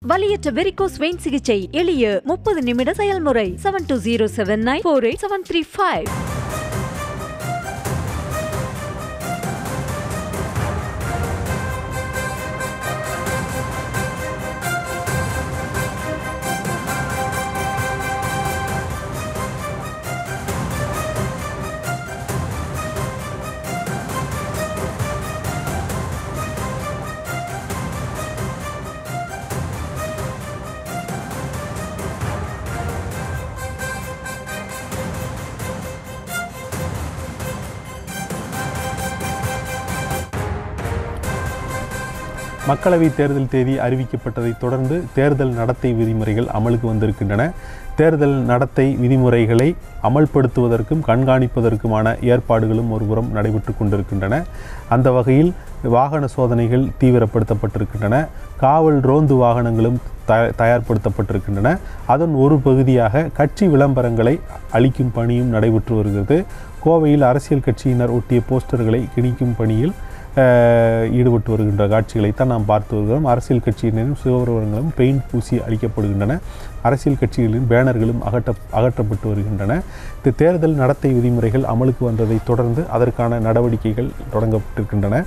வலியற்ற varicose vein சிகிச்சை எளிய 30 நிமிட செயல்முறை 7207948735. மக்களவை தேர்தல் தேதி அறிவிக்கப்பட்டதை தொடர்ந்து தேர்தல் நடத்தை விதிமுறைகள் அமலுக்கு வந்திருக்கின்றன. தேர்தல் நடத்தை விதிமுறைகளை அமல்படுத்துவதற்கும் கண்காணிப்பதற்குமான ஏற்பாடுகளும் ஒருபுறம் நடைபெற்று கொண்டிருக்கின்றன. அந்த வகையில் வாகன சோதனைகள் தீவிரப்படுத்தப்பட்டிருக்கின்றன. காவல் ரோந்து வாகனங்களும் தயார்படுத்தப்பட்டிருக்கின்றன. அதன் ஒரு பகுதியாக கட்சி விளம்பரங்களை அளிக்கும் பணியும் நடைபெற்று வருகிறது. கோவையில் அரசியல் கட்சியினர் ஒட்டிய போஸ்டர்களை கிணிக்கும் பணியில் ஈடுபட்டு வருகின்ற காட்சிகளைத்தான் நாம் பார்த்து வருகிறோம். அரசியல் கட்சியினரும் சுகவிவரங்களும் பெயிண்ட் பூசி அளிக்கப்படுகின்றன. அரசியல் கட்சிகளின் பேனர்களும் அகற்றப்பட்டு வருகின்றன. இந்த தேர்தல் நடத்தை விதிமுறைகள் அமலுக்கு வந்ததை தொடர்ந்து அதற்கான நடவடிக்கைகள் தொடங்கப்பட்டிருக்கின்றன.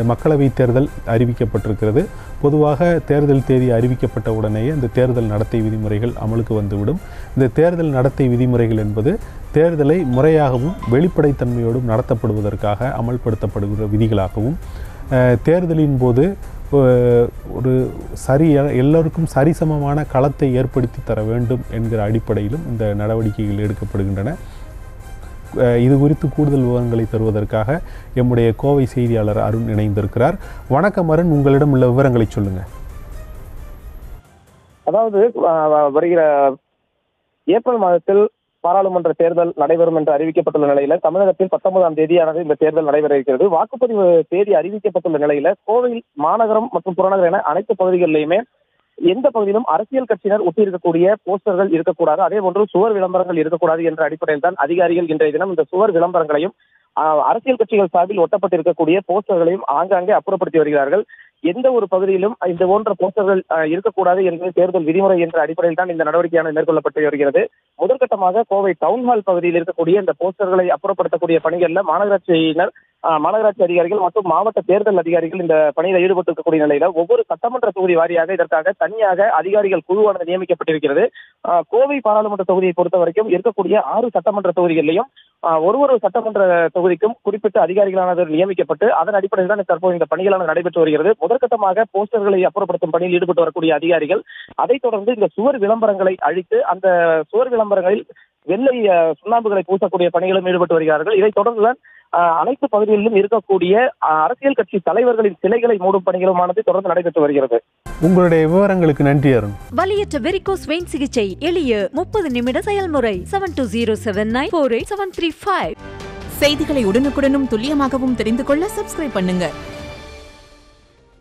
மக்களவை தேர்தல் அறிவிக்கப்பட்டிருக்கிறது. பொதுவாக தேர்தல் தேதி அறிவிக்கப்பட்ட உடனேயே இந்த தேர்தல் நடத்தை விதிமுறைகள் அமலுக்கு வந்துவிடும். இந்த தேர்தல் நடத்தை விதிமுறைகள் என்பது தேர்தலை முறையாகவும் வெளிப்படைத்தன்மையோடும் நடத்தப்படுவதற்காக அமல்படுத்தப்படுகிற விதிகளாகவும், தேர்தலின் போது ஒரு எல்லோருக்கும் சரிசமமான களத்தை ஏற்படுத்தி தர வேண்டும் என்கிற அடிப்படையிலும் இந்த நடவடிக்கைகள் எடுக்கப்படுகின்றன. இது குறித்து கூடுதல் விவரங்களை தருவதற்காக எம்முடைய கோவை செய்தியாளர் அருண் இணைந்திருக்கிறார். வணக்கம் அருண், உங்களிடம் உள்ள விவரங்களை சொல்லுங்க. அதாவது வருகிற ஏப்ரல் மாதத்தில் பாராளுமன்ற தேர்தல் நடைபெறும் என்று அறிவிக்கப்பட்டுள்ள நிலையில தமிழகத்தில் 19ஆம் தேதியானது இந்த தேர்தல் நடைபெற இருக்கிறது. வாக்குப்பதிவு தேதி அறிவிக்கப்பட்டுள்ள நிலையில கோவையில் மாநகரம் மற்றும் புறநகர் என அனைத்து பகுதிகளிலுமே எந்த பகுதியிலும் அரசியல் கட்சியினர் ஒட்டி இருக்கக்கூடிய போஸ்டர்கள் இருக்கக்கூடாது, அதே போன்று சுவர் விளம்பரங்கள் இருக்கக்கூடாது என்ற அடிப்படையில் தான் அதிகாரிகள் இன்றைய தினம் இந்த சுவர் விளம்பரங்களையும் அரசியல் கட்சிகள் சார்பில் ஒட்டப்பட்டிருக்கக்கூடிய போஸ்டர்களையும் ஆங்காங்கே அப்புறப்படுத்தி வருகிறார்கள். எந்த ஒரு பகுதியிலும் இந்த போன்ற போஸ்டர்கள் இருக்கக்கூடாது என்பது தேர்தல் விதிமுறை என்ற அடிப்படையில் தான் இந்த நடவடிக்கையானது மேற்கொள்ளப்பட்டு வருகிறது. முதற்கட்டமாக கோவை டவுன்ஹால் பகுதியில் இருக்கக்கூடிய இந்த போஸ்டர்களை அப்புறப்படுத்தக்கூடிய பணிகளில் மாநகராட்சி அதிகாரிகள் மற்றும் மாவட்ட தேர்தல் அதிகாரிகள் இந்த பணியில் ஈடுபட்டிருக்கக்கூடிய நிலையில ஒவ்வொரு சட்டமன்ற தொகுதி வாரியாக இதற்காக தனியாக அதிகாரிகள் குழுவானது நியமிக்கப்பட்டிருக்கிறது. கோவை பாராளுமன்ற தொகுதியை பொறுத்த வரைக்கும் இருக்கக்கூடிய 6 சட்டமன்ற தொகுதிகளிலையும் ஒரு சட்டமன்ற தொகுதிக்கும் குறிப்பிட்ட அதிகாரிகளானது நியமிக்கப்பட்டு அதன் அடிப்படையில் தான் தற்போது இந்த பணிகளானது நடைபெற்று வருகிறது. முதற்கட்டமாக போஸ்டர்களை அப்புறப்படுத்தும் பணியில் ஈடுபட்டு வரக்கூடிய அதிகாரிகள் அதைத் தொடர்ந்து இந்த சுவர் விளம்பரங்களை அழித்து அந்த சுவர் விளம்பரங்களில் வெள்ளை சுண்ணாம்புகளை பூசக்கூடிய பணிகளும் ஈடுபட்டு வருகிறார்கள். இதைத் தொடர்ந்துதான் அனைத்து பகுதிகளிலும் இருக்கக்கூடிய அரசியல் கட்சி தலைவர்களின் சிலைகளை மூடும் பணிகளுமானது தொடர்ந்து நடைபெற்று வருகிறது. உங்களுடைய விவரங்களுக்கு நன்றி அருண். வலியற்ற வெரிகோஸ் வெயின் சிகிச்சை எளிய 30 நிமிட செயல்முறை 7207948735. செய்திகளை உடனுக்குடனும் துல்லியமாகவும் தெரிந்து கொள்ள சப்ஸ்கிரைப் பண்ணுங்க.